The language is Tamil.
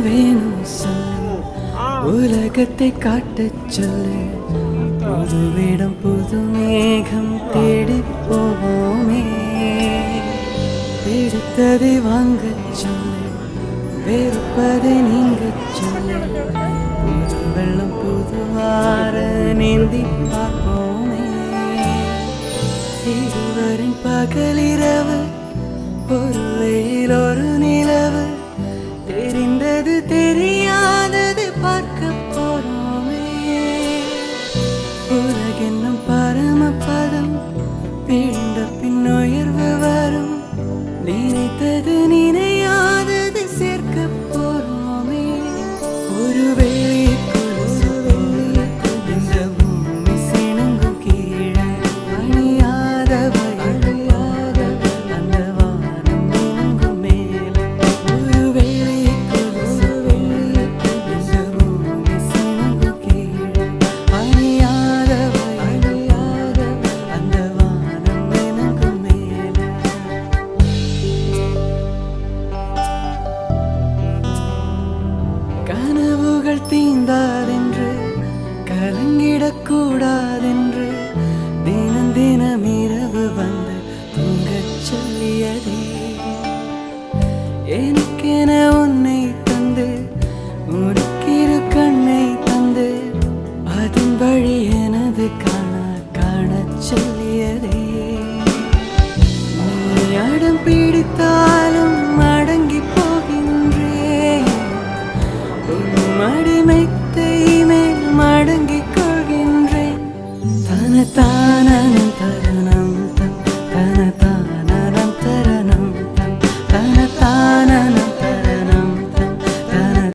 வேணும் சொல்லு, உலகத்தை காட்டச் சொல்லு. புது வேடம் புது மேகம் தேடி போவோமே. பிடித்ததை வாங்கச் சொல்லு, வெறுப்பதை நீங்கச் சொல்லு. புது வெள்ளம் புது ஆற நீந்தி பார்ப்போமே. இருவரின் பகலிரவு, ஒரு வெயில் ஒரு நிலவு, தெரிந்தது தெரியாதது பார்க்க போறோமே. உலகென்னும் பரமபதம், வீழ்ந்த பின் உயர்வு வரும். நினைத்தது நினையாதது சேர்க்க போறோமே. ஒரு இந்த பூமி சிணுங்கும் கீழே அணியாத வயலையாத அந்த வானம் மினுங்கும் மேலே. ஒரு இந்த பூமி சிணுங்கும் கீழே அணியாத வயலையாத அந்த வானம் மினுங்கும் மேலே. கனவுகள் தீந்தாதென்று கலங்கிடக்கூடாதென்று தினம் தினம் இரவு வந்து தூங்கச் சொல்லியதே. எனக்கென உன்னை தந்து உனக்கிரு கண்ணை தந்து அதன் வழி எனது காணச் சொல்லியதே. நீ அடம் பிடித்தாலும் அடங்கி போகின்றேன். உன் அடிமைத்தே